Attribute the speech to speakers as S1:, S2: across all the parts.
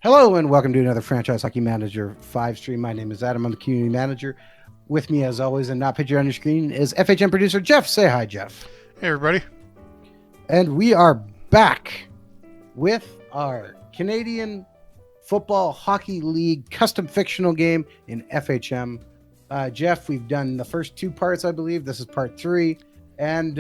S1: Hello and welcome to another Franchise Hockey Manager 5 stream. My name is Adam. I'm the community manager. With me, as always, and not pictured on your screen, is FHM producer Jeff. Say hi, Jeff.
S2: Hey, everybody.
S1: And we are back with our Canadian Football Hockey League custom fictional game in FHM. Jeff, we've done the first two parts, I believe. This is part 3. And,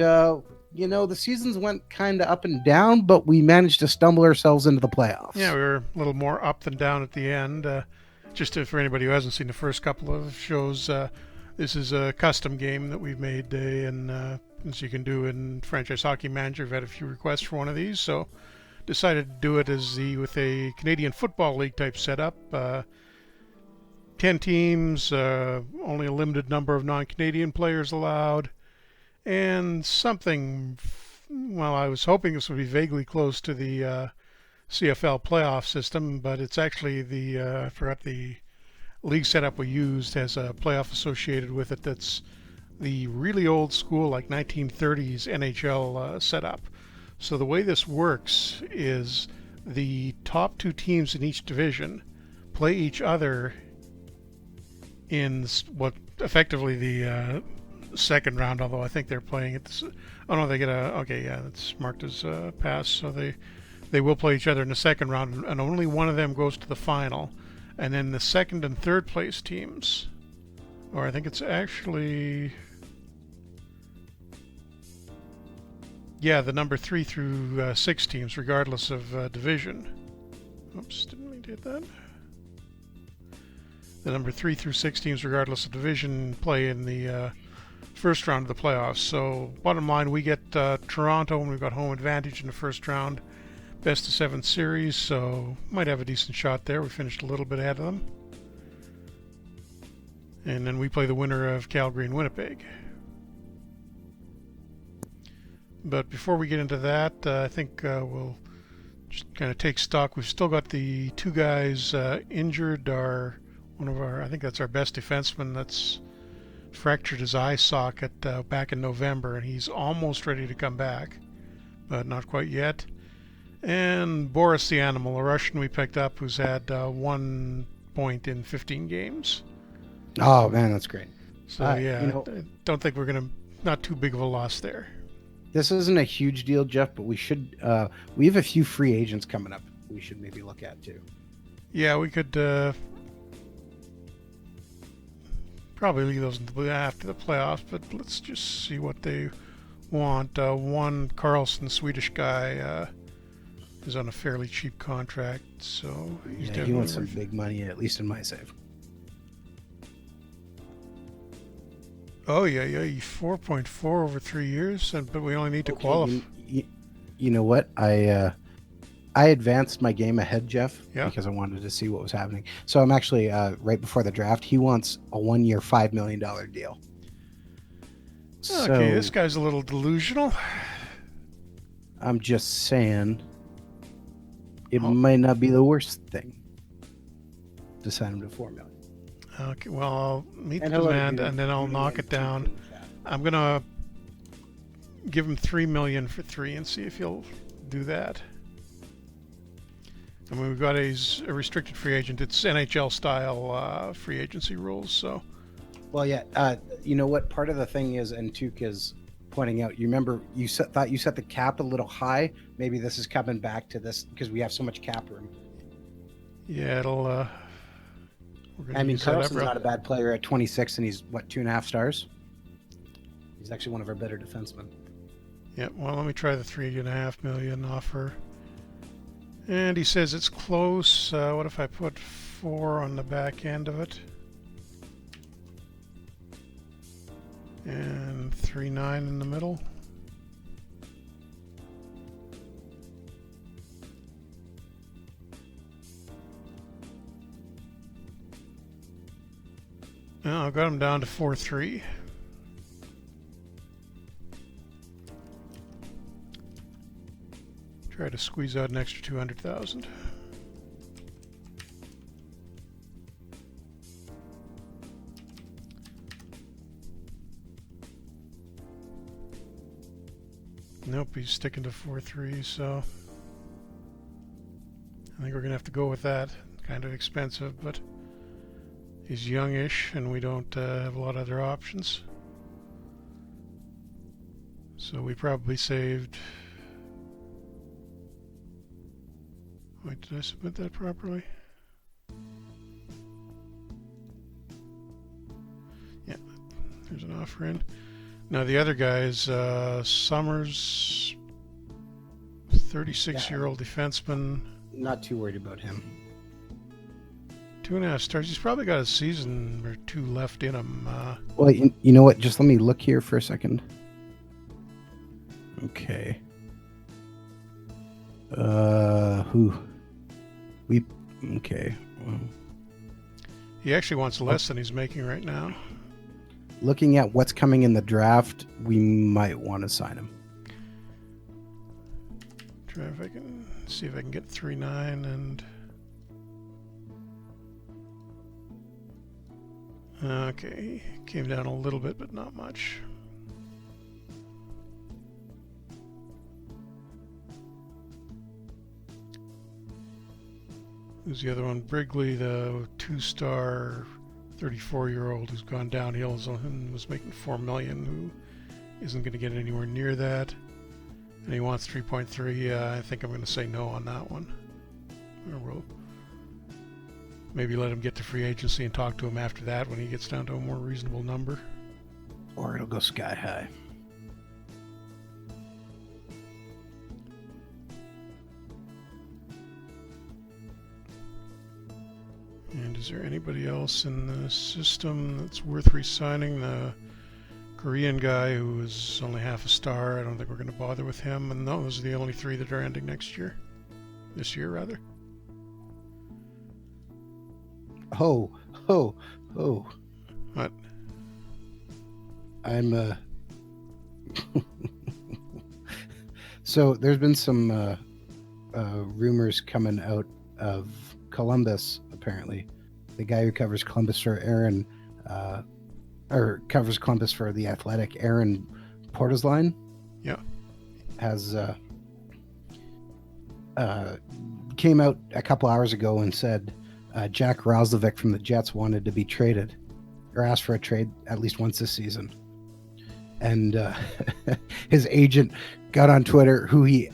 S1: the seasons went kind of up and down, but we managed to stumble ourselves into the playoffs.
S2: Yeah, we were a little more up than down at the end. For anybody who hasn't seen the first couple of shows, this is a custom game that we've made, and as you can do in Franchise Hockey Manager, we've had a few requests for one of these, so decided to do it with a Canadian Football League type setup. 10 teams, only a limited number of non-Canadian players allowed, and I was hoping this would be vaguely close to the CFL playoff system, but it's actually I forgot the league setup we used has a playoff associated with it that's the really old school, like 1930s NHL setup. So the way this works is the top 2 teams in each division play each other in what effectively the second round, although I think they're playing it. Oh no, they get it's marked as a pass, so they will play each other in the second round, and only one of them goes to the final. And then the second and third place teams, or I think it's actually, the number 3 through 6 teams, regardless of division. Oops, didn't mean to hit that. The number 3 through 6 teams, regardless of division, play in the first round of the playoffs. So bottom line, we get Toronto, and we've got home advantage in the first round. Best of 7 series, so might have a decent shot there. We finished a little bit ahead of them. And then we play the winner of Calgary and Winnipeg. But before we get into that, I think we'll just kind of take stock. We've still got the 2 guys injured. I think that's our best defenseman that's fractured his eye socket back in November, and he's almost ready to come back, but not quite yet. And Boris the Animal, a Russian we picked up who's had 1 point in 15 games.
S1: Oh, man, that's great.
S2: So, I don't think we're not too big of a loss there.
S1: This isn't a huge deal, Jeff, but we have a few free agents coming up we should maybe look at, too.
S2: Yeah, we could probably leave those until after the playoffs, but let's just see what they want. One Carlson, Swedish guy, is on a fairly cheap contract, so
S1: he wants some big money, at least in my save.
S2: Oh yeah, 4.4 over 3 years, but we only need to qualify.
S1: You know what? I advanced my game ahead, Jeff,
S2: yeah,
S1: because I wanted to see what was happening. So I'm actually right before the draft. He wants a 1-year, $5 million deal.
S2: Okay, this guy's a little delusional.
S1: I'm just saying. It might not be the worst thing to sign him to $4 million.
S2: Okay, well, I'll meet the demand, and then I'll knock it down. I'm gonna give him $3 million for 3 and see if he'll do that. I mean, we've got a restricted free agent. It's NHL style free agency rules. So,
S1: well, yeah. You know what? Part of the thing is, and Tuke is pointing out, you remember thought you set the cap a little high. Maybe this is coming back to this because we have so much cap room.
S2: Yeah, it'll.
S1: I mean, Carlson's not a bad player at 26, and he's 2.5 stars. He's actually one of our better defensemen.
S2: Yeah. Well, let me try the $3.5 million offer. And he says it's close. What if I put 4 on the back end of it? And 3.9 in the middle. Now I got him down to 4.3. Try to squeeze out an extra 200,000. Nope, he's sticking to 4.3, so I think we're going to have to go with that. Kind of expensive, but he's youngish and we don't have a lot of other options. So we probably saved... Wait, did I submit that properly? Yeah, there's an offer in. Now the other guy is Summers, 36-year-old defenseman.
S1: Not too worried about him.
S2: 2.5 stars. He's probably got a season or two left in him.
S1: Well, you know what? Just let me look here for a second. Okay. Okay. Well,
S2: He actually wants less than he's making right now.
S1: looking at what's coming in the draft, we might want to sign him.
S2: Try if I can see if I can get 3.9 and... Okay, came down a little bit, but not much. Who's the other one? Brigley, the 2-star 34-year-old who's gone downhill and was making $4 million, who isn't going to get anywhere near that. And he wants 3.3. I think I'm going to say no on that one. Or we'll maybe let him get to free agency and talk to him after that when he gets down to a more reasonable number.
S1: Or it'll go sky high.
S2: And is there anybody else in the system that's worth re-signing? The Korean guy who is only half a star. I don't think we're going to bother with him. And those are the only 3 that are ending next year. This year, rather.
S1: Oh.
S2: What?
S1: I'm So there's been some rumors coming out of Columbus. Apparently, the guy who covers Columbus for Aaron, or covers Columbus for The Athletic, Aaron Portisline,
S2: Yeah.
S1: has came out a couple hours ago and said Jack Roslovic from the Jets wanted to be traded, or asked for a trade at least once this season. And his agent got on Twitter, who he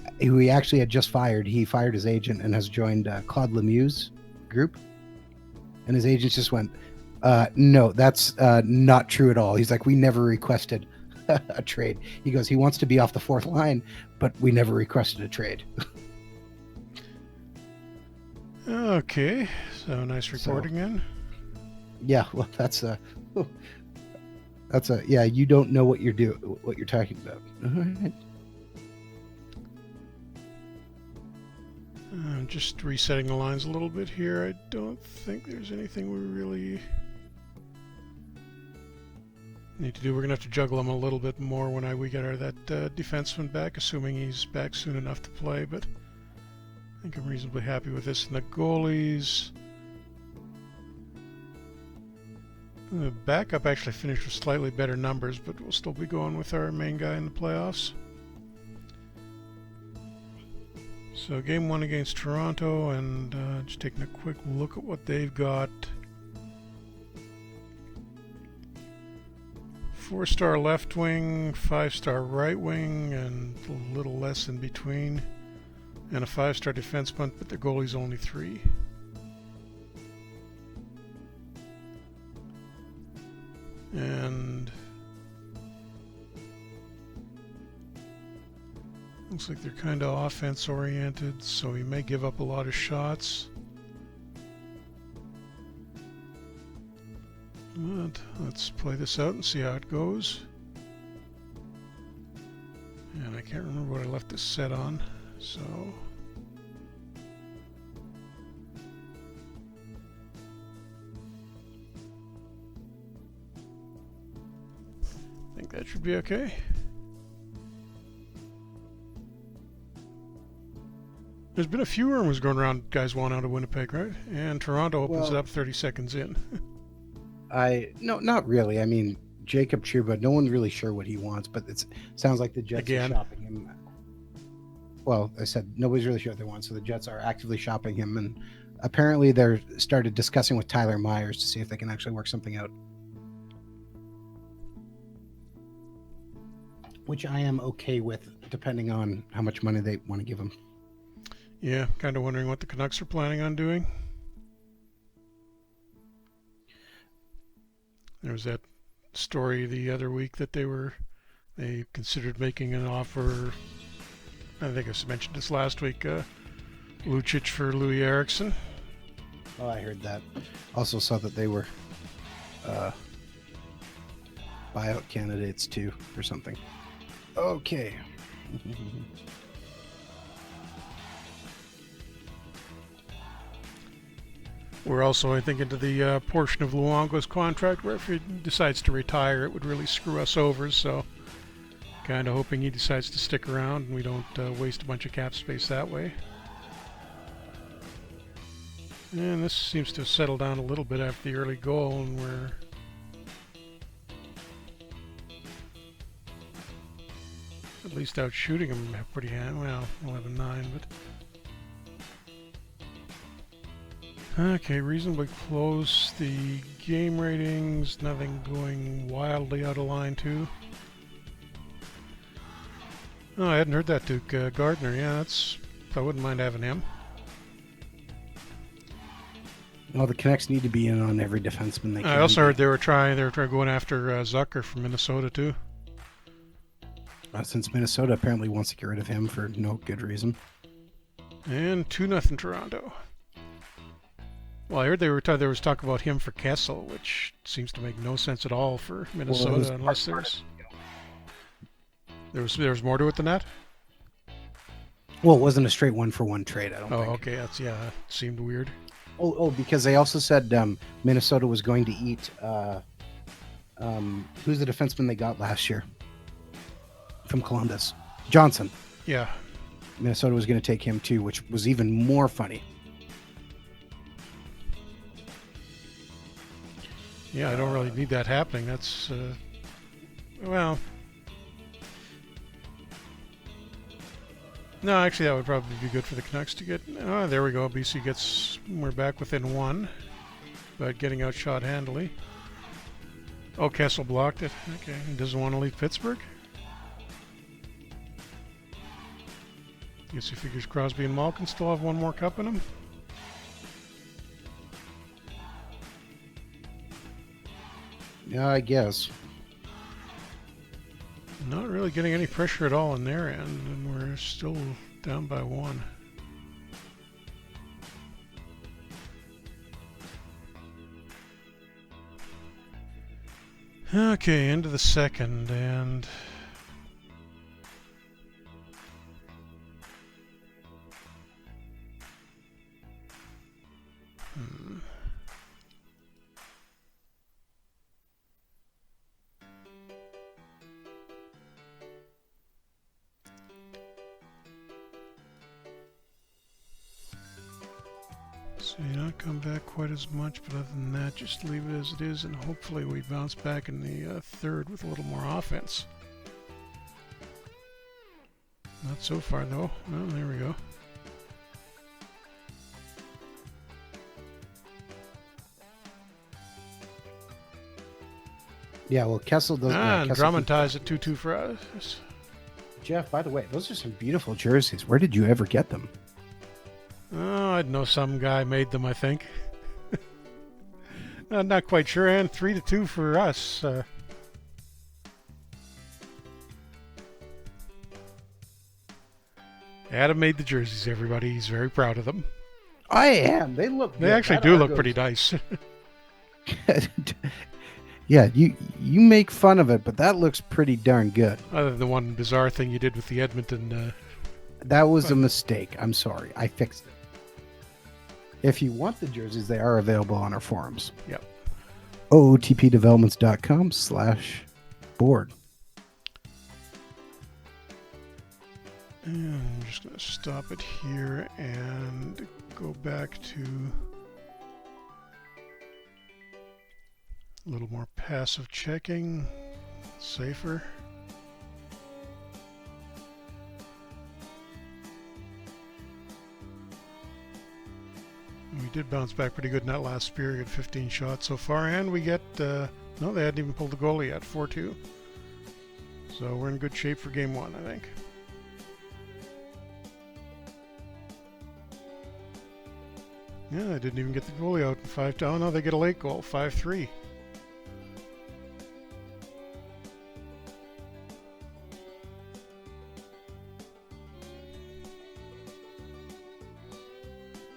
S1: actually had just fired. He fired his agent and has joined Claude Lemieux's group. And his agent just went, no, that's not true at all. He's like, we never requested a trade. He goes, he wants to be off the 4th line, but we never requested a trade.
S2: Okay, so nice reporting in.
S1: Yeah, well, that's a yeah. You don't know what you're talking about. All right.
S2: I'm just resetting the lines a little bit here. I don't think there's anything we really need to do. We're gonna have to juggle him a little bit more when we get that defenseman back, assuming he's back soon enough to play. But I think I'm reasonably happy with this. And the goalies, the backup actually finished with slightly better numbers, but we'll still be going with our main guy in the playoffs. So game 1 against Toronto, and just taking a quick look at what they've got. 4-star left wing, 5-star right wing, and a little less in between. And a 5-star defenseman, but their goalie's only 3. And looks like they're kind of offense oriented, so he may give up a lot of shots. But let's play this out and see how it goes. And I can't remember what I left this set on, so I think that should be okay. There's been a few rumors going around, guys want out of Winnipeg, right? And Toronto opens it up 30 seconds in.
S1: No, not really. I mean, Jacob Trouba, no one's really sure what he wants, but it sounds like the Jets are shopping him. Well, I said nobody's really sure what they want, so the Jets are actively shopping him, and apparently they're started discussing with Tyler Myers to see if they can actually work something out. Which I am okay with, depending on how much money they want to give him.
S2: Yeah, kind of wondering what the Canucks are planning on doing. There was that story the other week that they considered making an offer. I think I mentioned this last week. Lucic for Louis Eriksson.
S1: Oh, I heard that. Also saw that they were buyout candidates too, or something. Okay.
S2: We're also, I think, into the portion of Luongo's contract where if he decides to retire, it would really screw us over. So, kind of hoping he decides to stick around and we don't waste a bunch of cap space that way. And this seems to have settled down a little bit after the early goal, and we're at least out shooting him pretty well, 11-9, but. Okay, reasonably close. The game ratings, nothing going wildly out of line too. Oh, I hadn't heard that, Duke. Gardner, yeah, I wouldn't mind having him.
S1: Well, the Canucks need to be in on every defenseman they can.
S2: I also heard they were trying going after Zucker from Minnesota too.
S1: Since Minnesota apparently wants to get rid of him for no good reason.
S2: And 2-0 Toronto. Well, I heard there was talk about him for Kessel, which seems to make no sense at all for Minnesota unless there was more to it than that.
S1: Well, it wasn't a straight 1-for-1 trade, I don't think.
S2: Oh, okay, that seemed weird.
S1: Because they also said Minnesota was going to eat who's the defenseman they got last year from Columbus? Johnson.
S2: Yeah.
S1: Minnesota was going to take him too, which was even more funny.
S2: Yeah, I don't really need that happening. That's, well... No, actually, that would probably be good for the Canucks to get... Oh, there we go. BC gets... We're back within one, but getting outshot handily. Oh, Kessel blocked it. Okay, he doesn't want to leave Pittsburgh? Guess he figures Crosby and Malkin still have one more cup in them.
S1: Yeah, I guess.
S2: Not really getting any pressure at all in their end, and we're still down by one. Okay, into the second, and... So you not come back quite as much, but other than that, just leave it as it is, and hopefully we bounce back in the third with a little more offense. Not so far, though. Well, there we go.
S1: Yeah, well, Kessel doesn't...
S2: and Drummond ties it 2-2 for us.
S1: Jeff, by the way, those are some beautiful jerseys. Where did you ever get them?
S2: Oh, I'd know some guy made them, I think. I'm not quite sure, and 3-2 for us. Adam made the jerseys, everybody. He's very proud of them.
S1: I am. They look good.
S2: They actually do look pretty nice.
S1: Yeah, you make fun of it, but that looks pretty darn good.
S2: Other than the one bizarre thing you did with the Edmonton...
S1: that was a mistake. I'm sorry. I fixed it. If you want the jerseys, they are available on our forums.
S2: Yep.
S1: ootpdevelopments.com/board.
S2: And I'm just going to stop it here and go back to a little more passive checking, safer. did bounce back pretty good in that last period. 15 shots so far, and we get no, they hadn't even pulled the goalie yet. 4-2. So we're in good shape for game 1, I think. Yeah, they didn't even get the goalie out in 5-2. Oh no, they get a late goal. 5-3.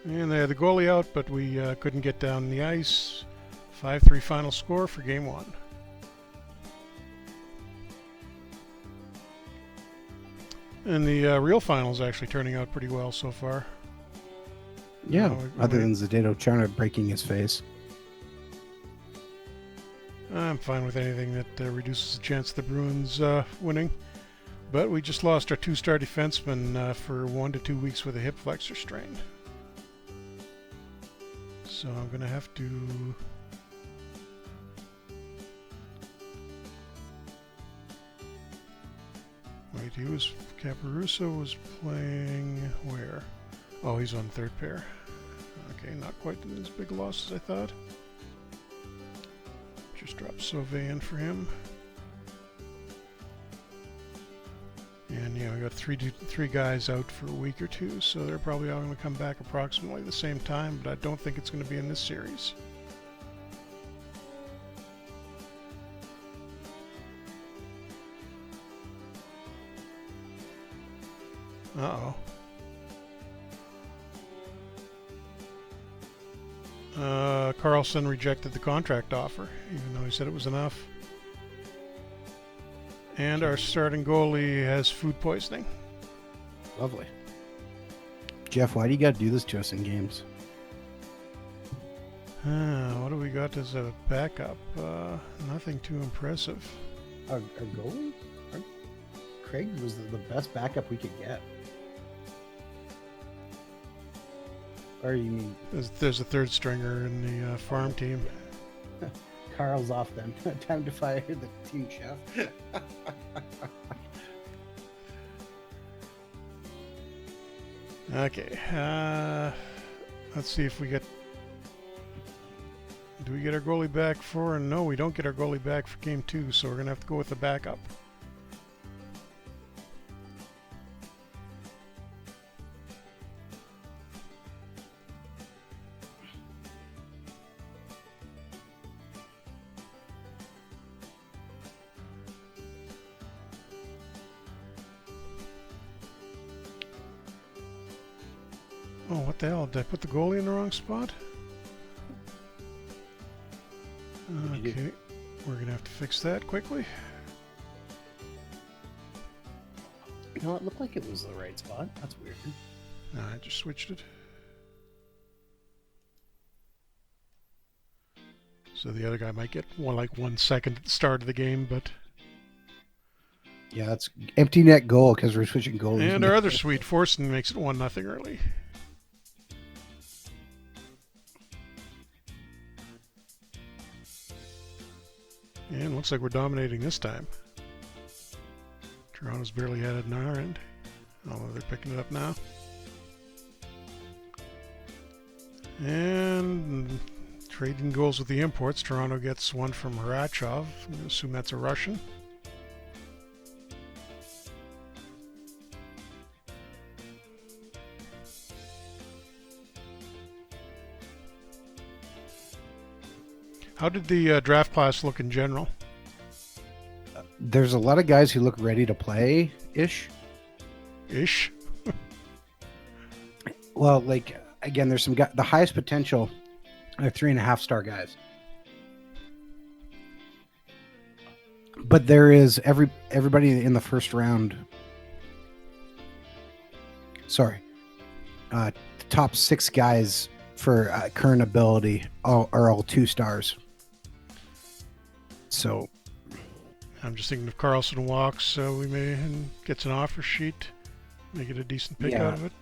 S2: And they had the goalie out, but we couldn't get down the ice. 5-3 final score for game 1. And the real final is actually turning out pretty well so far.
S1: Yeah, other than Zdeno Chara breaking his face.
S2: I'm fine with anything that reduces the chance of the Bruins winning. But we just lost our 2-star defenseman for 1 to 2 weeks with a hip flexor strain. So I'm going to have to... Wait, Caparuso was playing where? Oh, he's on third pair. Okay, not quite as big a loss as I thought. Just drop Sauvé in for him. And yeah, we got three guys out for a week or two, so they're probably all going to come back approximately the same time, but I don't think it's going to be in this series. Uh-oh. Carlson rejected the contract offer, even though he said it was enough. And our starting goalie has food poisoning.
S1: Lovely. Jeff, why do you got to do this to us in games?
S2: What do we got as a backup? Nothing too impressive.
S1: Our goalie? Craig was the best backup we could get. Or you mean...
S2: There's a third stringer in the farm team.
S1: Carl's off then. Time to fire the team chef.
S2: Okay. Let's see if we get... Do we get our goalie back for... No, we don't get our goalie back for game 2, so we're going to have to go with the backup. Oh, what the hell? Did I put the goalie in the wrong spot? Okay, we're going to have to fix that quickly.
S1: No, it looked like it was the right spot. That's weird.
S2: No, I just switched it. So the other guy might get like 1 second at the start of the game, but...
S1: Yeah, that's empty net goal because we're switching goalies.
S2: And our other sweet Forsen makes it 1-0 early. And looks like we're dominating this time. Toronto's barely had it on our end, although they're picking it up now. And trading goals with the imports. Toronto gets one from Harachov. I'm going to assume that's a Russian. How did the draft class look in general?
S1: There's a lot of guys who look ready to play-ish.
S2: Ish?
S1: Well, like, again, there's some guys, the highest potential are 3.5-star guys. But there is everybody in the first round. Sorry. The top 6 guys for current ability are all 2 stars. So
S2: I'm just thinking if Carlson walks, we may gets an offer sheet, make it a decent pick out of it.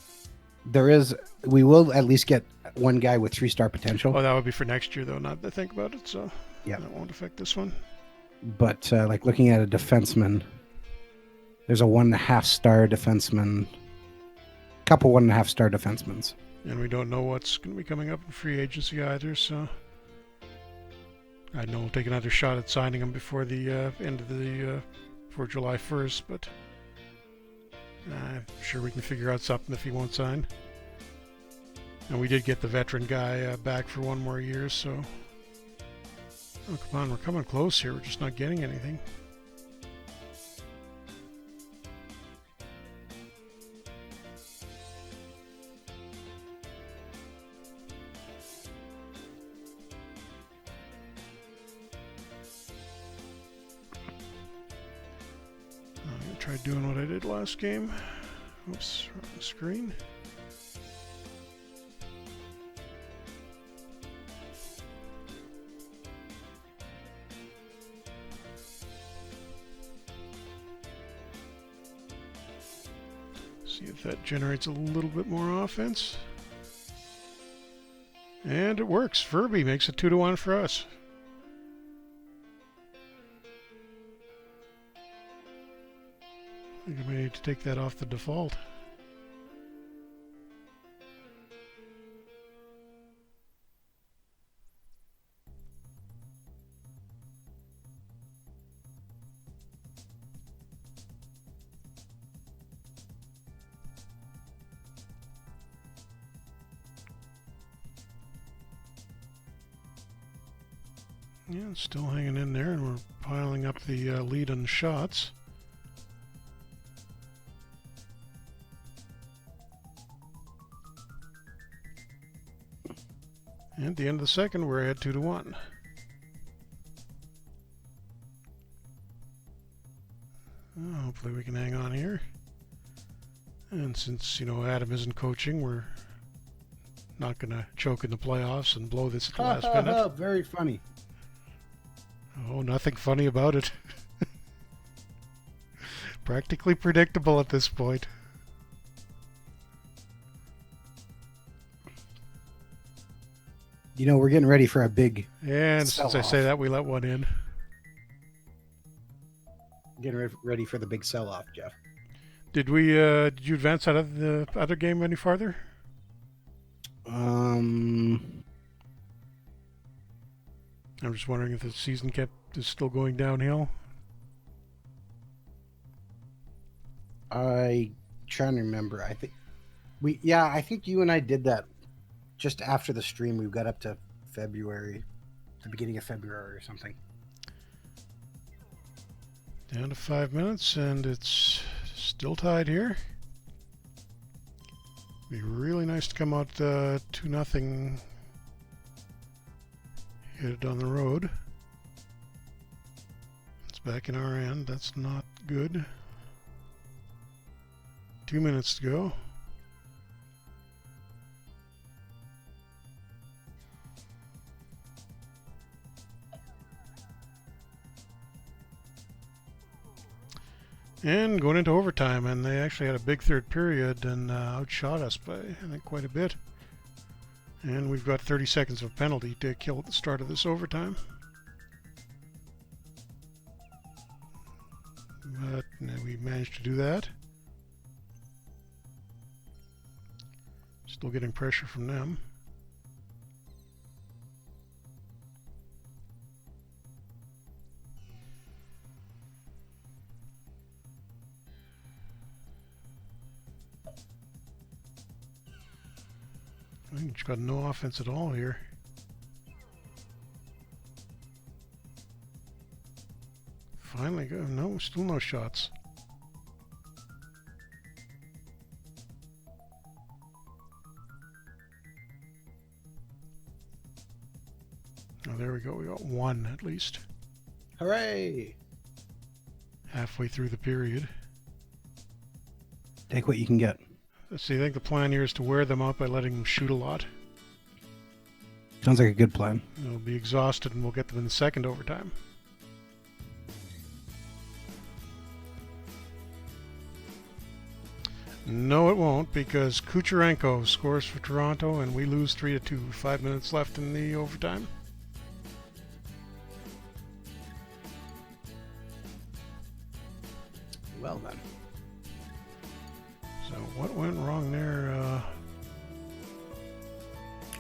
S1: We will at least get one guy with 3-star potential.
S2: Oh, that would be for next year, though, not to think about it, so
S1: yeah,
S2: that won't affect this one.
S1: But like looking at a defenseman, there's a 1.5-star defenseman, couple 1.5-star defensemans.
S2: And we don't know what's going to be coming up in free agency either, so I know we'll take another shot at signing him before the end of the before July 1st, but I'm sure we can figure out something if he won't sign. And we did get the veteran guy back for 1 more year, so oh, come on, we're coming close here. We're just not getting anything. I'm going to try doing what I did last game. Oops, wrong screen. See if that generates a little bit more offense. And it works. Furby makes it 2-1 for us. I think I may need to take that off the default. Yeah, it's still hanging in there, and we're piling up the lead on shots. And at the end of the second, we're ahead 2-1. Hopefully we can hang on here. And since, Adam isn't coaching, we're not going to choke in the playoffs and blow this at the last minute.
S1: Very funny.
S2: Oh, nothing funny about it. Practically predictable at this point.
S1: We're getting ready for a big
S2: And
S1: sell-off.
S2: since I say that, we let one in.
S1: Getting ready for the big sell-off, Jeff.
S2: Did you advance out of the other game any farther?
S1: Um,
S2: I'm just wondering if the season is still going downhill.
S1: I trying to remember. I think you and I did that just after the stream. We got up to February, the beginning of February or something.
S2: Down to 5 minutes, and it's still tied here. Be really nice to come out 2-0. Hit it on the road. It's back in our end. That's not good. 2 minutes to go. And going into overtime, and they actually had a big third period and outshot us by, I think, quite a bit. And we've got 30 seconds of penalty to kill at the start of this overtime. But we managed to do that. Still getting pressure from them. I think it's got no offense at all here. Finally, no, still no shots. Oh, there we go. We got one at least.
S1: Hooray!
S2: Halfway through the period.
S1: Take what you can get.
S2: So you think the plan here is to wear them out by letting them shoot a lot?
S1: Sounds like a good plan.
S2: They'll be exhausted and we'll get them in the second overtime. No, it won't, because Kucherenko scores for Toronto and we lose 3-2. 5 minutes left in the overtime.
S1: Well then.
S2: So what went wrong there?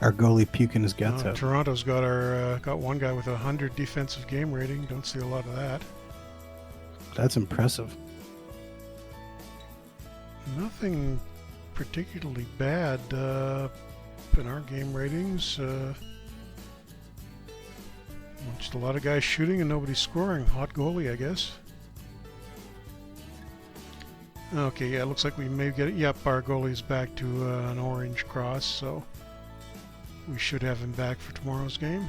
S1: Our goalie puking his guts out.
S2: Toronto's got one guy with 100 defensive game rating. Don't see a lot of that.
S1: That's impressive.
S2: Nothing particularly bad in our game ratings. Just a lot of guys shooting and nobody scoring. Hot goalie, I guess. Okay, yeah, it looks like we may get it. Yep, our goalie's back to an orange cross, so we should have him back for tomorrow's game.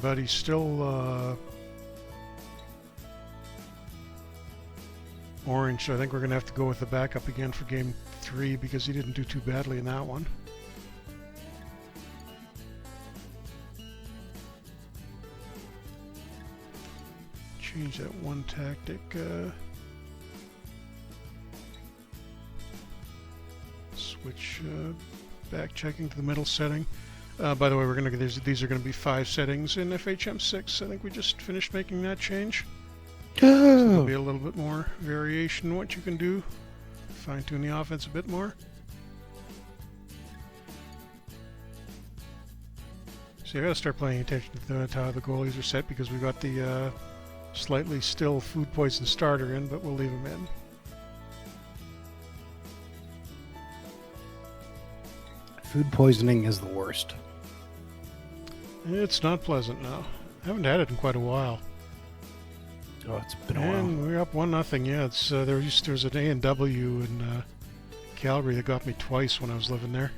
S2: But he's still orange, so I think we're going to have to go with the backup again for game 3 because he didn't do too badly in that one. Change that one tactic. Switch back checking to the middle setting. By the way, these are going to be 5 settings in FHM 6. I think we just finished making that change. So there'll be a little bit more variation in what you can do. Fine tune the offense a bit more. So you got to start paying attention to how the goalies are set because we've got the slightly still food poison starter in, but we'll leave him in.
S1: Food poisoning is the worst.
S2: It's not pleasant now. I haven't had it in quite a while.
S1: Oh, it's been a while.
S2: And we're up 1-0. Yeah, it's there was an A&W in Calgary that got me twice when I was living there.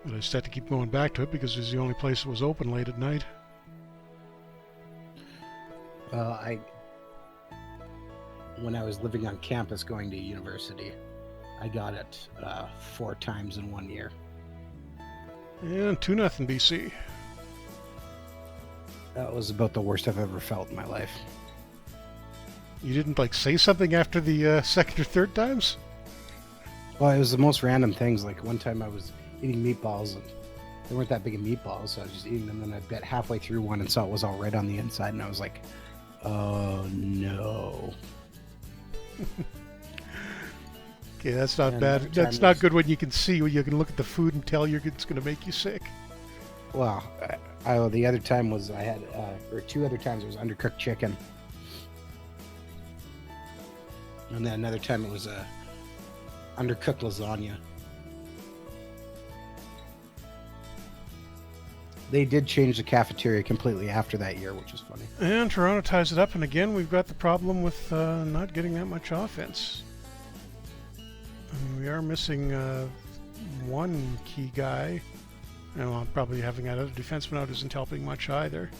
S2: But I just had to keep going back to it because it was the only place that was open late at night.
S1: When I was living on campus going to university, I got it 4 times in 1 year.
S2: And 2-0 BC.
S1: That was about the worst I've ever felt in my life.
S2: You didn't say something after the second or third times?
S1: Well, it was the most random things. Like one time I was eating meatballs and they weren't that big of meatballs, so I was just eating them. And I bit halfway through one and saw it was all red on the inside, and I was like, "Oh no!"
S2: Okay, that's not bad. That's not good when you can see, when you can look at the food and tell it's going to make you sick.
S1: Well, the other time was I had, or 2 other times it was undercooked chicken, and then another time it was undercooked lasagna. They did change the cafeteria completely after that year, which is funny.
S2: And Toronto ties it up, and again we've got the problem with not getting that much offense. We are missing one key guy. And probably having that other defenseman out isn't helping much either.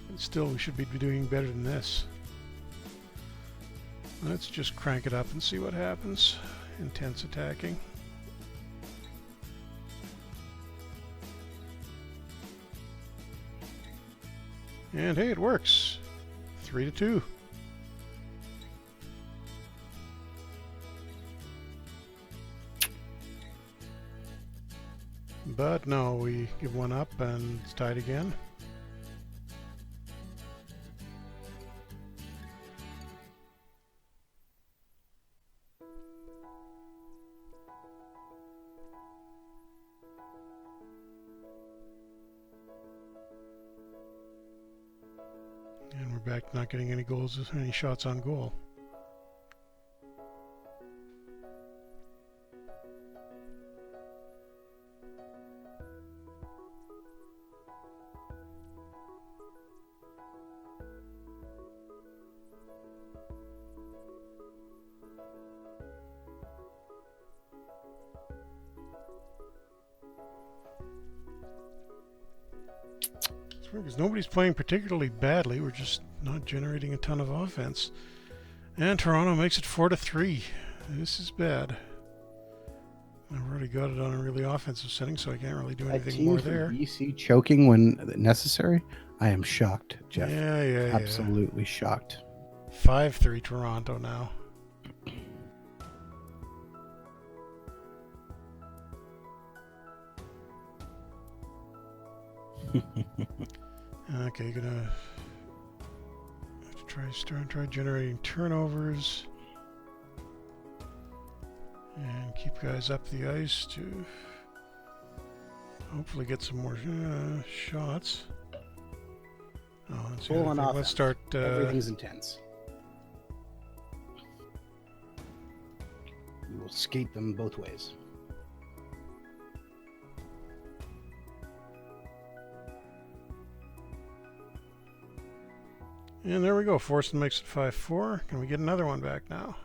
S2: But still, we should be doing better than this. Let's just crank it up and see what happens. Intense attacking. And hey, it works. 3-2. But no, we give one up and it's tied again. And we're back to not getting any goals, any shots on goal. Because nobody's playing particularly badly, we're just not generating a ton of offense. And Toronto makes it 4-3. This is bad. I've already got it on a really offensive setting, so I can't really do anything more there.
S1: BC choking when necessary. I am shocked, Jeff.
S2: Yeah.
S1: Absolutely shocked.
S2: 5-3 Toronto now. Okay, gonna have to Try generating turnovers. And keep guys up the ice to hopefully get some more shots. Oh, that's
S1: Full on offense.
S2: Let's start.
S1: Everything's intense. We will skate them both ways.
S2: And there we go. Forson makes it 5-4. Can we get another one back now?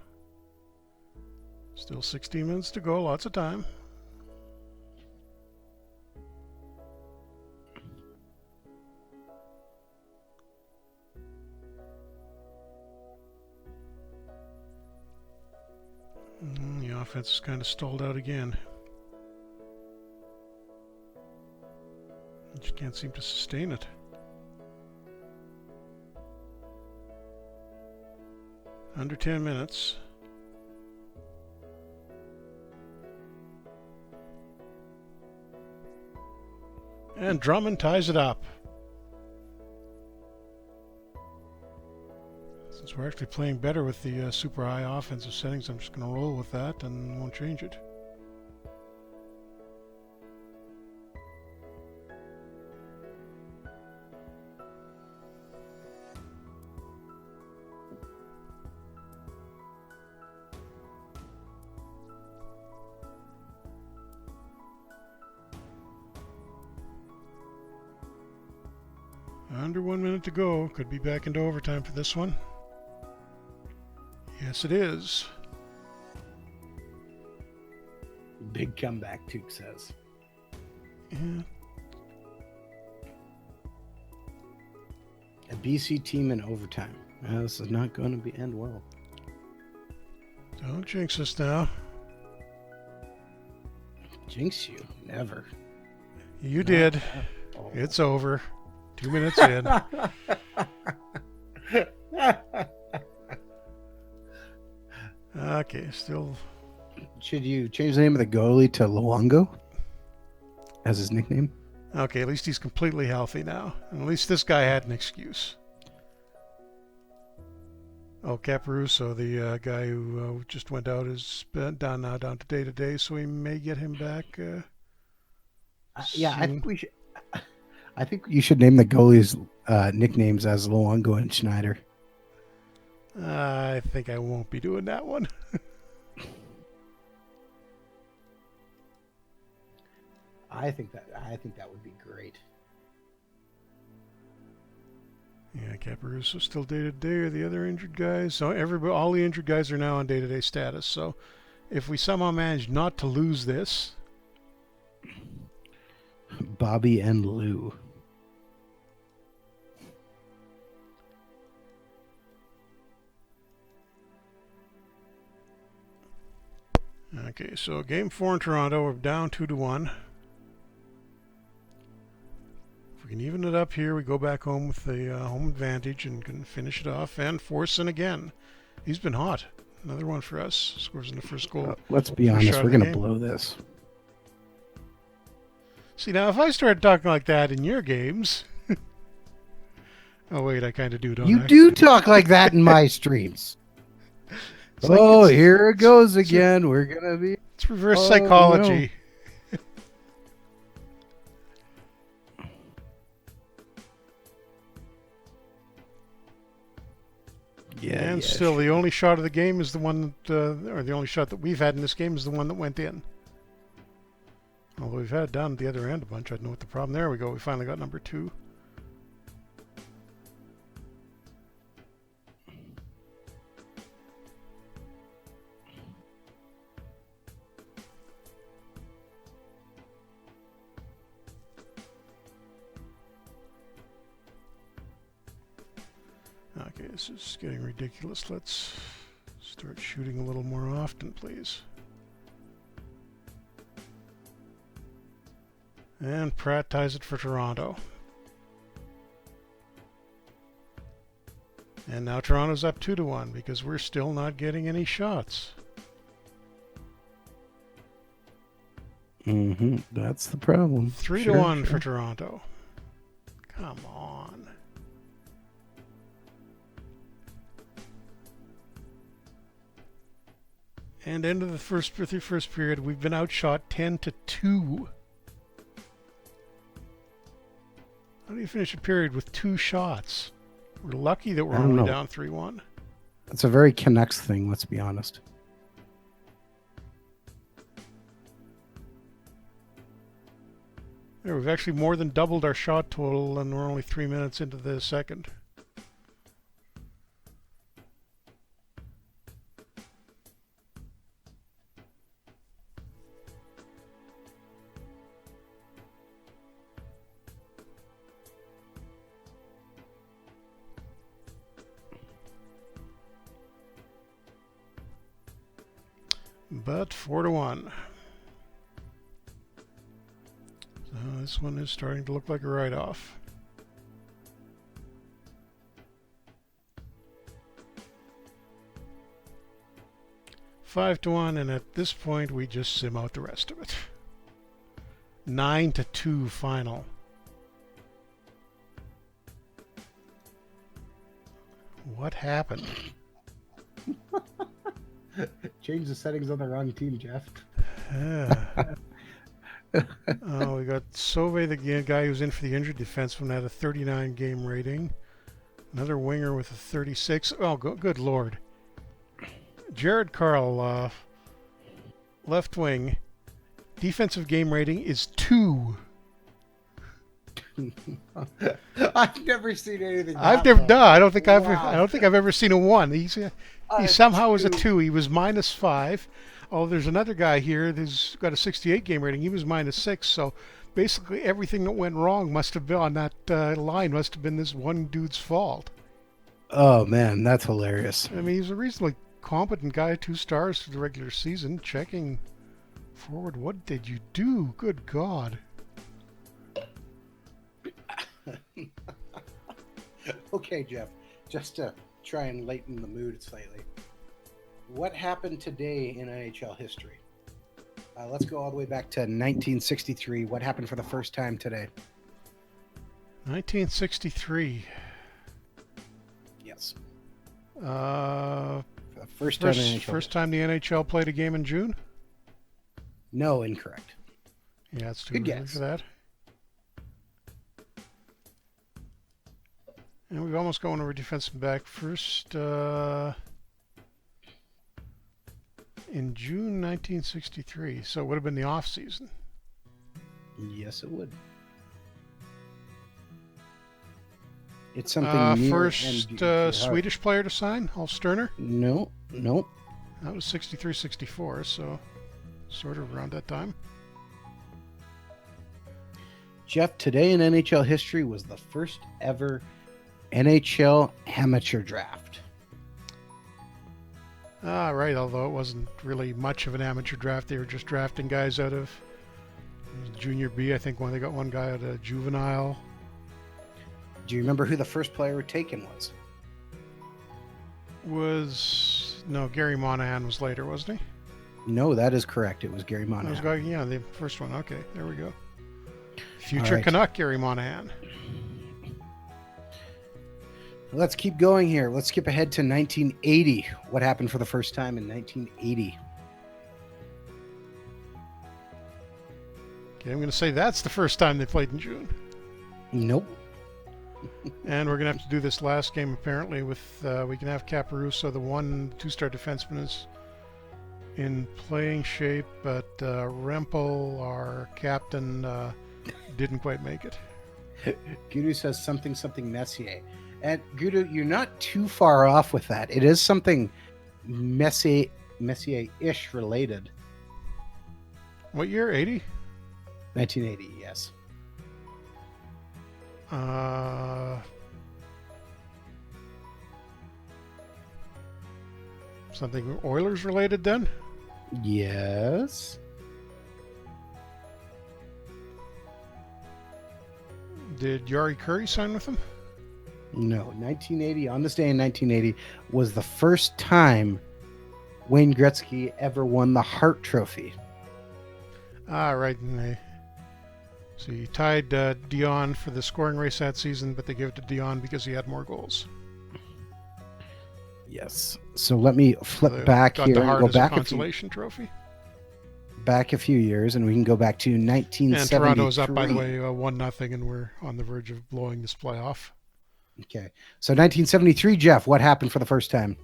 S2: Still 16 minutes to go. Lots of time. The offense is kind of stalled out again. Just can't seem to sustain it. Under 10 minutes. And Drummond ties it up. Since we're actually playing better with the super high offensive settings, I'm just going to roll with that and won't change it. Under 1 minute to go. Could be back into overtime for this one. Yes, it is.
S1: Big comeback, Took says.
S2: Yeah.
S1: A BC team in overtime. This is not going to end well.
S2: Don't jinx us now.
S1: Jinx you? Never.
S2: You did.
S1: Oh.
S2: It's over. 2 minutes in. Okay, still.
S1: Should you change the name of the goalie to Luongo as his nickname?
S2: Okay, at least he's completely healthy now. And at least this guy had an excuse. Oh, Caparuso, the guy who just went out, is down to day-to-day, so we may get him back.
S1: Yeah, I think we should. I think you should name the goalies' nicknames as Luongo and Schneider.
S2: I think I won't be doing that one.
S1: I think that would be great.
S2: Yeah, Caparuso's still day-to-day, or the other injured guys. So all the injured guys are now on day-to-day status. So if we somehow manage not to lose this,
S1: Bobby and Lou.
S2: Okay, so game 4 in Toronto, we're down 2-1. If we can even it up here, we go back home with the home advantage and can finish it off. And Forson again. He's been hot. Another one for us. Scores in the first goal.
S1: Let's be honest, we're going to blow this.
S2: See, now if I start talking like that in your games... Oh, wait, I kind of do, don't I?
S1: You do talk like that in my streams. Oh, here it goes again. We're going to be...
S2: It's reverse psychology.
S1: No.
S2: And still, the only shot of the game is the one that... or the only shot that we've had in this game is the one that went in. Although we've had it down at the other end a bunch. I don't know what the problem... There we go. We finally got number 2. Okay, this is getting ridiculous. Let's start shooting a little more often, please. And Pratt ties it for Toronto. And now Toronto's up 2-1 because we're still not getting any shots.
S1: That's the problem.
S2: 3-1 for Toronto. Come on. And end of the first period, we've been outshot 10-2. How do you finish a period with 2 shots? We're lucky that we're only down 3-1.
S1: It's a very Canucks thing, let's be honest.
S2: Yeah, we've actually more than doubled our shot total, and we're only 3 minutes into the second. But 4-1. So this one is starting to look like a write-off. Five to 1, and at this point we just sim out the rest of it. 9-2 final. What happened?
S1: Change the settings on the wrong team, Jeff.
S2: Oh, we got Sauvé, the guy who's in for the injured defenseman, had a 39 game rating. Another winger with a 36. Oh, good lord. Jared Carl, left wing, defensive game rating is 2.
S1: I've never seen anything.
S2: I don't think I've ever seen a 1. He somehow was a 2. He was -5. Oh, there's another guy here who's got a 68 game rating. He was -6. So basically everything that went wrong must have been on that line. Must have been this one dude's fault.
S1: Oh man, that's hilarious.
S2: I mean, he's a reasonably competent guy. 2 stars through the regular season. Checking forward, what did you do? Good God.
S1: Okay, Jeff, just to try and lighten the mood slightly. What happened today in NHL history? Let's go all the way back to 1963. What happened for the first time today?
S2: 1963.
S1: Yes.
S2: First time the NHL played a game in June?
S1: No, incorrect.
S2: Yeah, it's too
S1: Good
S2: early
S1: guess.
S2: for that. And we've almost gone over defensive back first. In June 1963, so it would have been the off season.
S1: Yes, it would. It's something near
S2: first Swedish player to sign, Sterner.
S1: No.
S2: That was 63-64, so sort of around that time.
S1: Jeff, today in NHL history was the first ever NHL amateur draft.
S2: Right, although it wasn't really much of an amateur draft. They were just drafting guys out of junior B. I think they got one guy out of juvenile.
S1: Do you remember who the first player taken was?
S2: Gary Monahan was later, wasn't he?
S1: No, that is correct. It was Gary Monahan.
S2: The first one. Okay, there we go. Future Canuck Gary Monahan.
S1: Let's keep going here. Let's skip ahead to 1980. What happened for the first time in 1980?
S2: Okay, I'm going to say that's the first time they played in June.
S1: Nope.
S2: And we're going to have to do this last game apparently with, we can have Caparuso, the 2-star defenseman, is in playing shape, but Rempel, our captain, didn't quite make it.
S1: Gudu says something Messier. And Gudu, you're not too far off with that. It is something Messier-ish related.
S2: What year? 80?
S1: 1980, yes.
S2: Something Oilers related then?
S1: Yes.
S2: Did Yari Curry sign with them?
S1: No. 1980, on this day in 1980, was the first time Wayne Gretzky ever won the Hart Trophy.
S2: Right. So he tied Dion for the scoring race that season, but they gave it to Dion because he had more goals.
S1: Yes. So let me flip
S2: They
S1: back
S2: got
S1: here
S2: the
S1: and
S2: Hart
S1: go
S2: as a
S1: back
S2: consolation trophy.
S1: a few years, and we can go back to
S2: And
S1: 1973.
S2: Toronto is up, by the way, 1-0, and we're on the verge of blowing this playoff.
S1: Okay. So 1973, Jeff, what happened for the first time?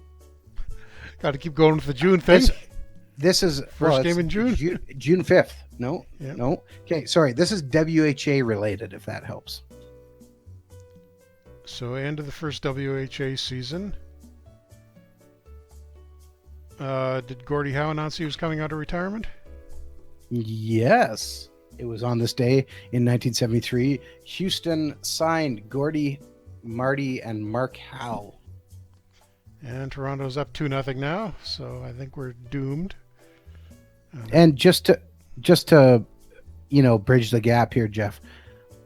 S2: Got to keep going with the June thing.
S1: This is
S2: First game in June.
S1: June 5th. No,
S2: Yeah.
S1: no. Okay, sorry. This is WHA related, if that helps.
S2: So end of the first WHA season. Did Gordie Howe announce he was coming out of retirement?
S1: Yes. It was on this day in 1973. Houston signed Gordie, Marty, and Mark Howe.
S2: And Toronto's up 2-0 now, so I think we're doomed.
S1: And just to bridge the gap here, Jeff,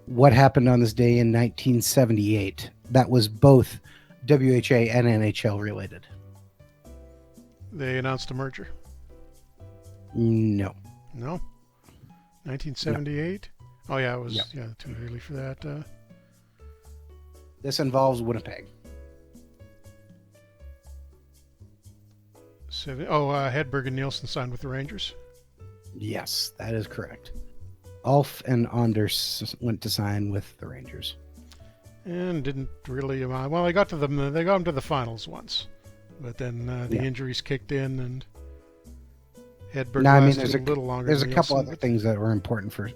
S1: what happened on this day in 1978? That was both WHA and NHL related.
S2: They announced a merger.
S1: No.
S2: No? 1978? No. Oh, yeah, it was too early for that.
S1: This involves Winnipeg.
S2: Hedberg and Nielsen signed with the Rangers.
S1: Yes, that is correct. Ulf and Anders went to sign with the Rangers.
S2: And didn't really amount. Well, they got them to the finals once. But then the injuries kicked in, and Hedberg lasted a little longer.
S1: There's a couple other things that were important for,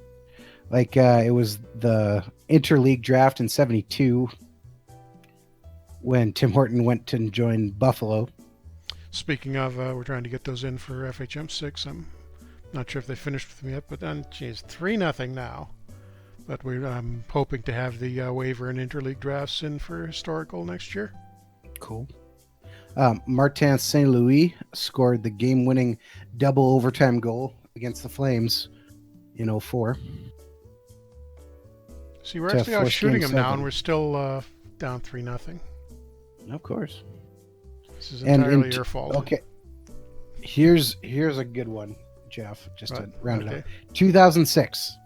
S1: like it was the interleague draft in '72 when Tim Horton went to join Buffalo.
S2: Speaking of, we're trying to get those in for FHM 6. I'm not sure if they finished with them yet, but geez, 3-0 now. But I'm hoping to have the waiver and interleague drafts in for historical next year.
S1: Cool. Martin St. Louis scored the game-winning double overtime goal against the Flames in 2004.
S2: See, we're actually out shooting them now, and we're still down 3-0.
S1: Of course.
S2: This is entirely your fault.
S1: Okay. Here's a good one, Jeff, just to round it up. 2006.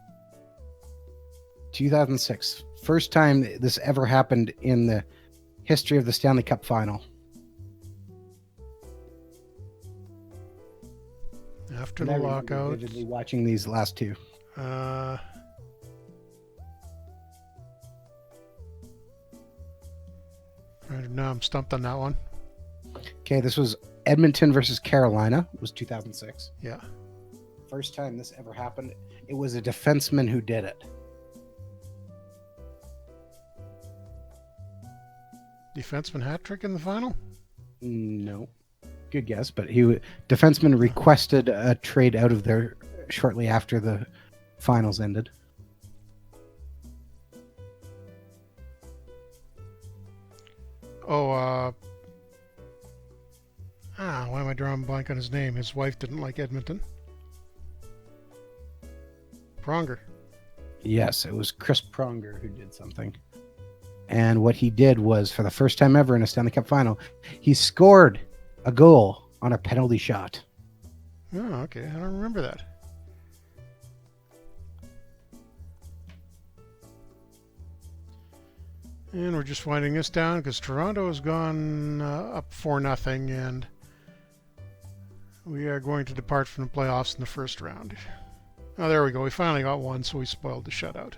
S1: 2006. First time this ever happened in the history of the Stanley Cup final.
S2: After the lockout.
S1: Vividly watching these last two.
S2: No, I'm stumped on that one.
S1: Okay, this was Edmonton versus Carolina. It was 2006.
S2: Yeah.
S1: First time this ever happened. It was a defenseman who did it.
S2: Defenseman hat trick in the final?
S1: No. Good guess, but defenseman requested a trade out of there shortly after the finals ended.
S2: Why am I drawing a blank on his name? His wife didn't like Edmonton. Pronger.
S1: Yes, it was Chris Pronger who did something. And what he did was, for the first time ever in a Stanley Cup final, he scored a goal on a penalty shot.
S2: Oh, okay. I don't remember that. And we're just winding this down because Toronto has gone up 4-0, and we are going to depart from the playoffs in the first round. Oh, there we go. We finally got one, so we spoiled the shutout.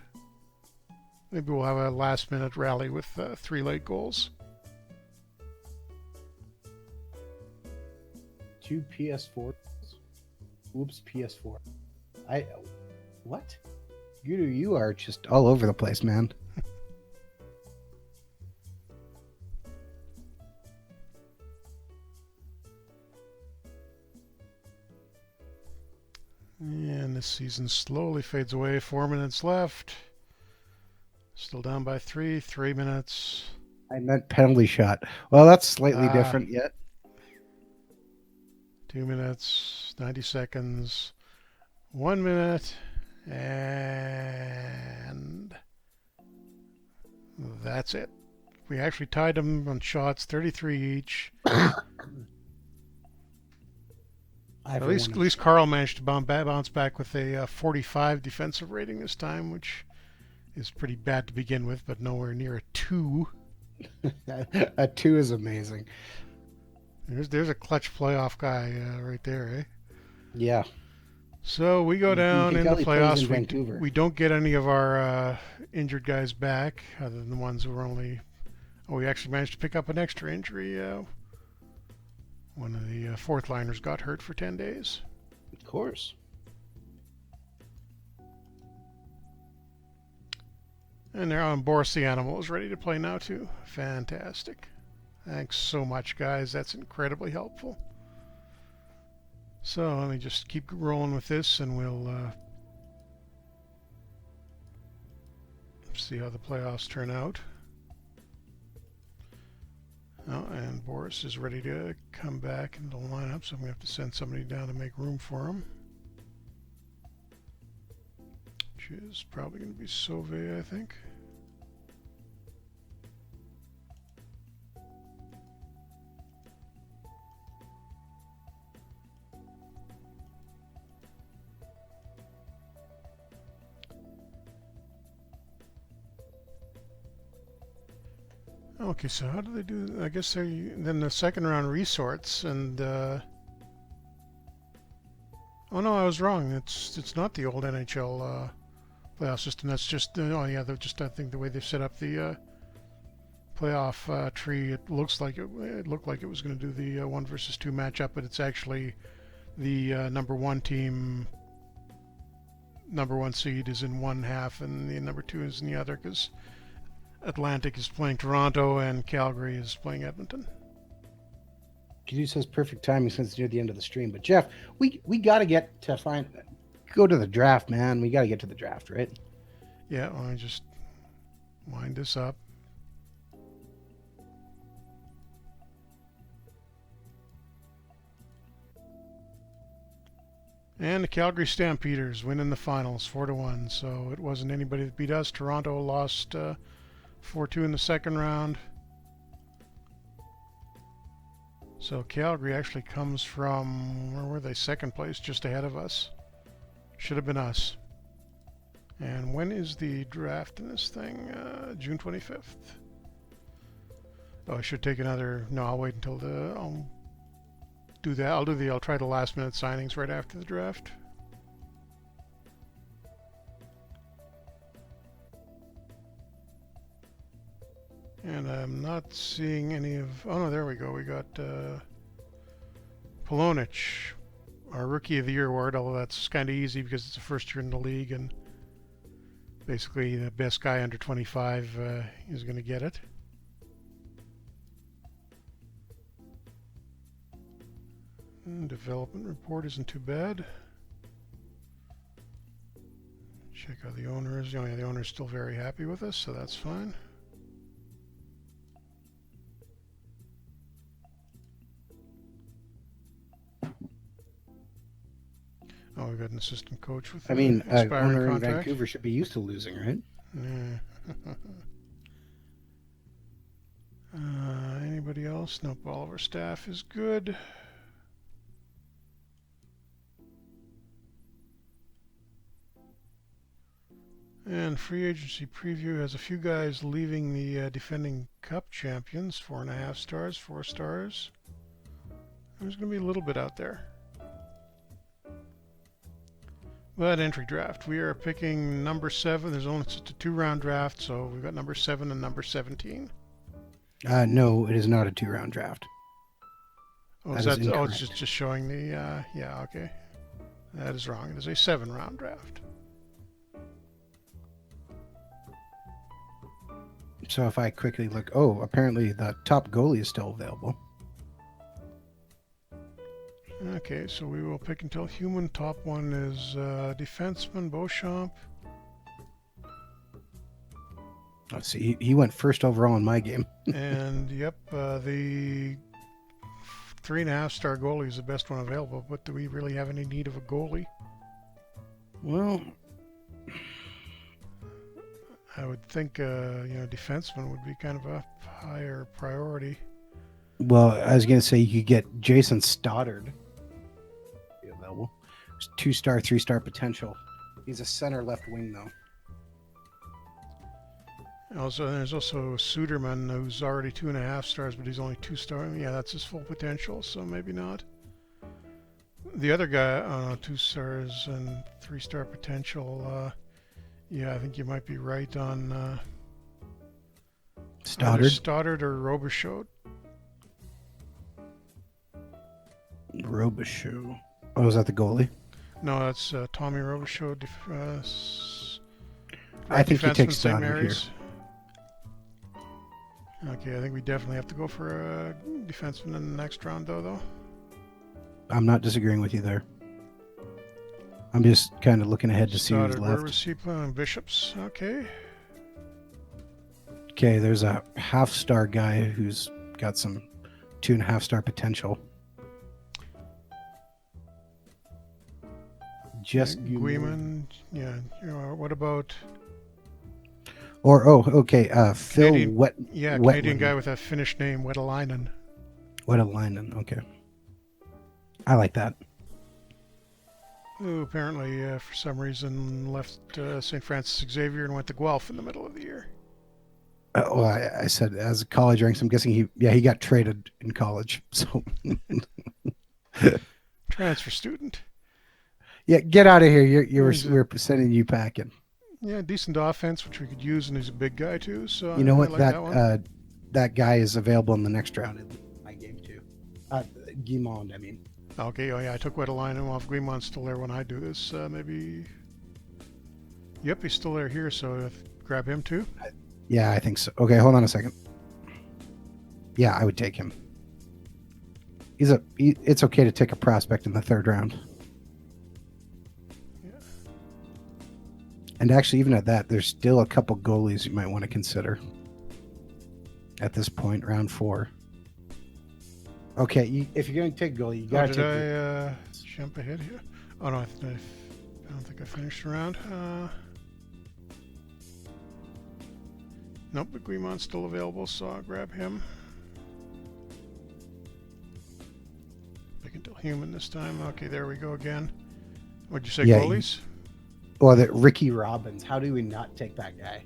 S2: Maybe we'll have a last-minute rally with 3 late goals.
S1: 2 PS4. Oops, PS4. What? You are just all over the place, man.
S2: And this season slowly fades away. 4 minutes left. Still down by 3. 3 minutes.
S1: I meant penalty shot. Well, that's slightly different yet.
S2: 2 minutes, 90 seconds, 1 minute, and that's it. We actually tied them on shots, 33 each. At least Carl managed to bounce back with a 45 defensive rating this time, which is pretty bad to begin with, but nowhere near a 2.
S1: A 2 is amazing.
S2: There's a clutch playoff guy right there, eh?
S1: Yeah.
S2: So we go
S1: You
S2: down
S1: can
S2: in
S1: tell
S2: the
S1: he plays in
S2: playoffs.
S1: Vancouver.
S2: We don't get any of our injured guys back, other than the ones who were only. Oh, we actually managed to pick up an extra injury. One of the fourth liners got hurt for 10 days.
S1: Of course.
S2: And now Boris the Animal is ready to play now too. Fantastic. Thanks so much, guys. That's incredibly helpful. So let me just keep rolling with this, and we'll see how the playoffs turn out. Oh, and Boris is ready to come back into the lineup, so I'm going to have to send somebody down to make room for him. Which is probably going to be Sauvé, I think. Okay, so how do they do? I guess they then the second round resorts and. Oh no, I was wrong. It's not the old NHL playoff system. That's just oh yeah, they're just I think the way they've set up the playoff tree. It looks like it looked like it was going to do the 1 versus 2 matchup, but it's actually the number one team. Number one seed is in one half, and the number two is in the other because Atlantic is playing Toronto and Calgary is playing Edmonton.
S1: Q says perfect timing since it's near the end of the stream. But Jeff, we got to go to the draft, man. We got to get to the draft, right?
S2: Yeah, well, I just wind this up. And the Calgary Stampeders win in the finals 4-1. So it wasn't anybody that beat us. Toronto lost 4-2 in the second round. So Calgary actually comes from, where were they? Second place, just ahead of us. Should have been us. And when is the draft in this thing? June 25th. Oh, I should take another. No, I'll wait until I'll do that. I'll try the last minute signings right after the draft. And I'm not seeing any of. Oh no, there we go. We got Polonich, our Rookie of the Year award. Although that's kind of easy because it's the first year in the league, and basically the best guy under 25 is going to get it. And development report isn't too bad. Check out the owner is. Oh, yeah, the owner's still very happy with us, so that's fine. Oh, we got an assistant coach with an expiring
S1: owner
S2: contract.
S1: in Vancouver should be used to losing, right?
S2: Yeah. Anybody else? Nope, all of our staff is good. And free agency preview has a few guys leaving the defending cup champions. 4.5 stars, 4 stars. There's going to be a little bit out there. But entry draft, we are picking number 7. There's only just a 2-round draft, so we've got number 7 and number 17.
S1: No, it is not a 2-round draft.
S2: Oh, it's just showing the yeah, okay. That is wrong. It is a 7-round draft.
S1: So if I quickly look, apparently the top goalie is still available.
S2: Okay, so we will pick until human. Top one is defenseman Beauchamp.
S1: Let's see. He went first overall in my game.
S2: And yep, the 3.5-star goalie is the best one available. But do we really have any need of a goalie?
S1: Well,
S2: I would think defenseman would be kind of a higher priority.
S1: Well, I was going to say you could get Jason Stoddard. Available. 2-star, 3-star potential. He's a center left wing though.
S2: Also, there's also Suderman, who's already 2.5 stars, but he's only 2 star. Yeah, that's his full potential, so maybe not. The other guy, 2 stars and 3-star potential. Yeah, I think you might be right on either
S1: Stoddard.
S2: Stoddard or Robichaud.
S1: Robichaud. Oh, is that the goalie?
S2: No, that's Tommy Robichaud,
S1: I think you take
S2: defenseman, St.
S1: Stoddard here.
S2: Mary's. Okay, I think we definitely have to go for a defenseman in the next round, though.
S1: I'm not disagreeing with you there. I'm just kind of looking ahead to see who's
S2: Stoddard, where
S1: left.
S2: was he playing? Bishops. Okay.
S1: Okay, there's a half-star guy who's got some 2.5-star potential. Just
S2: Guiman. Yeah. What about?
S1: Or okay, Phil
S2: Canadian,
S1: Wet.
S2: Yeah,
S1: Wetland.
S2: Canadian guy with a Finnish name, Wetalainen.
S1: Wetalainen. Okay, I like that.
S2: Who apparently, for some reason, left St. Francis Xavier and went to Guelph in the middle of the year.
S1: Well, I said as college ranks. I'm guessing he got traded in college. So
S2: Transfer student.
S1: yeah, get out of here. We're sending you packing.
S2: Yeah, decent offense, which we could use, and he's a big guy too. So
S1: You know what?
S2: I like
S1: that guy is available in the next round in my game too. Guimond, I mean.
S2: Okay, oh yeah, I took Wetalainen off. Guimon's still there when I do this. Maybe. Yep, he's still there here, so grab him too.
S1: Yeah, I think so. Okay, hold on a second. Yeah, I would take him. It's okay to take a prospect in the 3rd round.
S2: Yeah.
S1: And actually, even at that, there's still a couple goalies you might want to consider at this point, round 4. Okay, if you're going to take a goalie, you got to take.
S2: Did I jump ahead here? Oh no, I don't think I finished the round. Nope, but Guimon's still available, so I'll grab him. Big until human this time. Okay, there we go again. What'd you say, goalies?
S1: Or that Ricky Robbins. How do we not take that guy?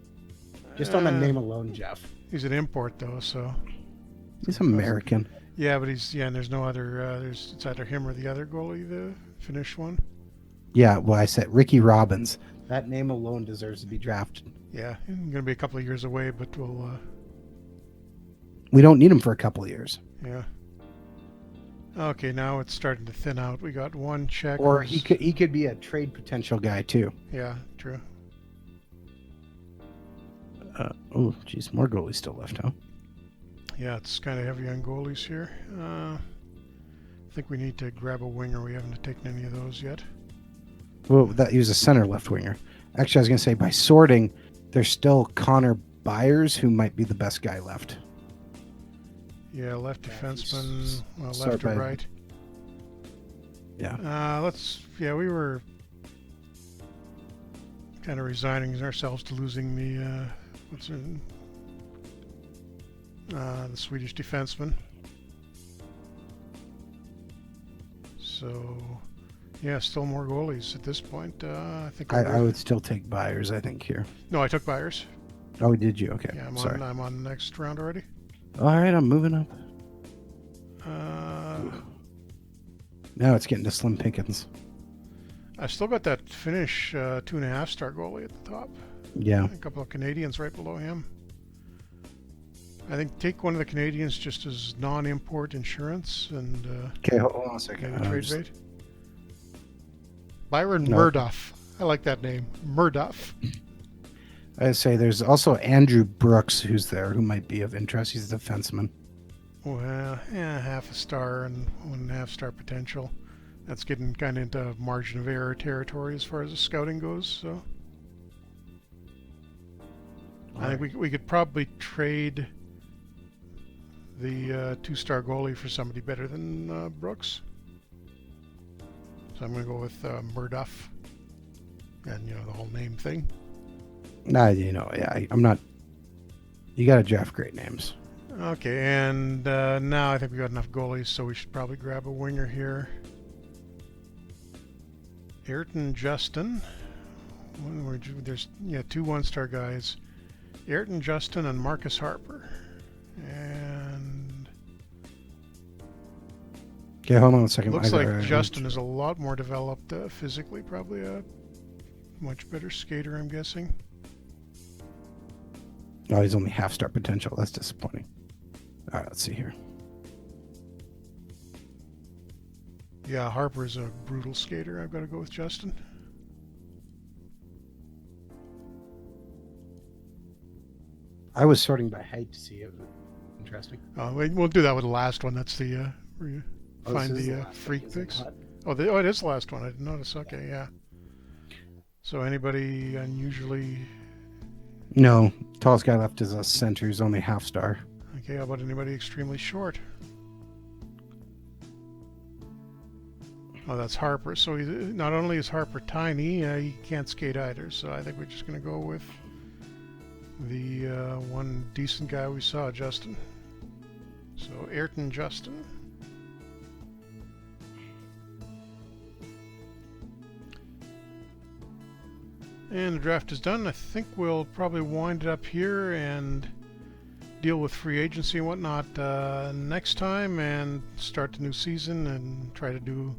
S1: Just on the name alone, Jeff.
S2: He's an import though, so.
S1: He's American.
S2: Yeah, but and there's no other. It's either him or the other goalie, the Finnish one.
S1: Yeah, well, I said Ricky Robbins. That name alone deserves to be drafted.
S2: Yeah, he's going to be a couple of years away, but we'll.
S1: We don't need him for a couple of years.
S2: Yeah. Okay, now it's starting to thin out. We got one check.
S1: Or he could be a trade potential guy too.
S2: Yeah, true.
S1: Oh, geez, more goalies still left, huh?
S2: Yeah, it's kind of heavy on goalies here. I think we need to grab a winger. We haven't taken any of those yet.
S1: Well, he was a center left winger. Actually, I was going to say by sorting, there's still Connor Byers, who might be the best guy left.
S2: Yeah, left defenseman, left or right.
S1: Yeah.
S2: We were kind of resigning ourselves to losing the Swedish defenseman. So, yeah, still more goalies at this point. I think
S1: I would still take Byers, I think, here.
S2: No, I took Byers.
S1: Oh, did you? Okay.
S2: Yeah,
S1: Sorry.
S2: I'm on the next round already.
S1: All right, I'm moving up. Now it's getting to slim pickings.
S2: I still got that Finnish 2.5-star goalie at the top.
S1: Yeah.
S2: A couple of Canadians right below him. I think take one of the Canadians just as non-import insurance and.
S1: Okay, hold on a second.
S2: Trade bait. Byron Murdoff. I like that name, Murdoff.
S1: I'd say there's also Andrew Brooks who's there, who might be of interest. He's a defenseman.
S2: Well, yeah, 1/2 star and 1.5-star potential. That's getting kind of into margin of error territory as far as the scouting goes. So I think we could probably trade the 2-star goalie for somebody better than Brooks. So I'm going to go with Murdoff, and the whole name thing.
S1: Nah, yeah, I'm not. You got to draft great names.
S2: Okay, and now I think we got enough goalies, so we should probably grab a winger here. Ayrton Justin. There's 2 1-star guys. Ayrton Justin and Marcus Harper. And
S1: Okay, hold on a second.
S2: looks like Justin is a lot more developed physically, probably a much better skater, I'm guessing.
S1: Oh, he's only half-star potential. That's disappointing. All right, let's see here.
S2: Yeah, Harper's a brutal skater. I've got to go with Justin.
S1: I was sorting by height to see if it was interesting.
S2: We'll do that with the last one. That's the where you find
S1: this is
S2: the
S1: last
S2: freak
S1: one. Is it
S2: picks.
S1: hot?
S2: Oh, it is the last one. I didn't notice. Okay, yeah. So anybody unusually?
S1: No, tallest guy left is a center. He's only half-star.
S2: Okay, how about anybody extremely short? Oh, that's Harper. So not only is Harper tiny, he can't skate either. So I think we're just going to go with the one decent guy we saw, Justin. So Ayrton Justin. And the draft is done. I think we'll probably wind it up here and deal with free agency and whatnot next time, and start the new season and try to do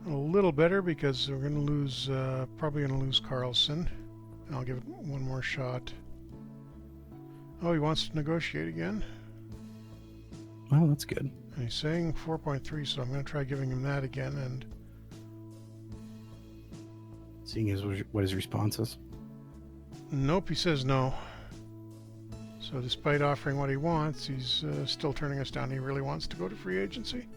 S2: a little better, because we're going to lose, probably going to lose Carlson. I'll give it one more shot. Oh, he wants to negotiate again.
S1: Well, that's good.
S2: And he's saying 4.3, so I'm going to try giving him that again. And
S1: Seeing as what his response is.
S2: nope, he says no. So despite offering what he wants, he's still turning us down. He really wants to go to free agency.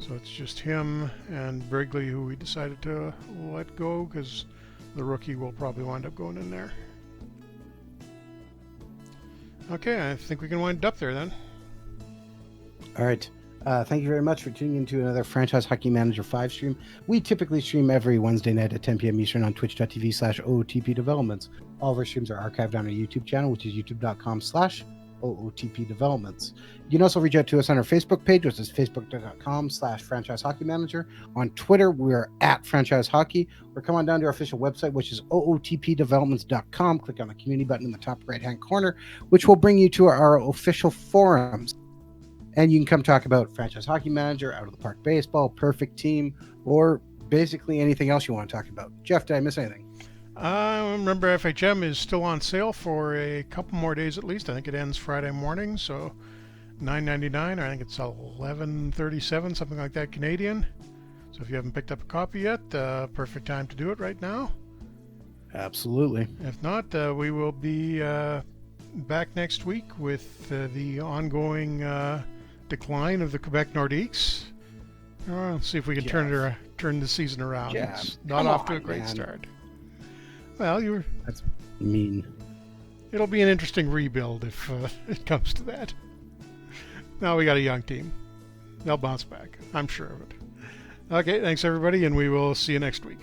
S2: So it's just him and Brigley who we decided to let go, because the rookie will probably wind up going in there. Okay, I think we can wind it up there then.
S1: All right. Thank you very much for tuning into another Franchise Hockey Manager 5 stream. We typically stream every Wednesday night at 10 p.m. Eastern on twitch.tv/OOTP Developments. All of our streams are archived on our YouTube channel, which is youtube.com/OOTP Developments. You can also reach out to us on our Facebook page, which is facebook.com/Franchise Hockey Manager. On Twitter, we're at Franchise Hockey. Or come on down to our official website, which is ootpdevelopments.com. Click on the community button in the top right-hand corner, which will bring you to our official forums. And you can come talk about Franchise Hockey Manager, Out of the Park Baseball, Perfect Team, or basically anything else you want to talk about. Jeff, did I miss anything?
S2: Remember, FHM is still on sale for a couple more days at least. I think it ends Friday morning, so $9.99, or I think it's $11.37, something like that Canadian. So if you haven't picked up a copy yet, perfect time to do it right now.
S1: Absolutely.
S2: If not, we will be back next week with the ongoing decline of the Quebec Nordiques. Let's see if we can turn the season around.
S1: Yeah,
S2: it's not off to a great
S1: man.
S2: start. Well,
S1: That's mean.
S2: It'll be an interesting rebuild if it comes to that. Now we got a young team. They'll bounce back. I'm sure of it. Okay, thanks everybody, and we will see you next week.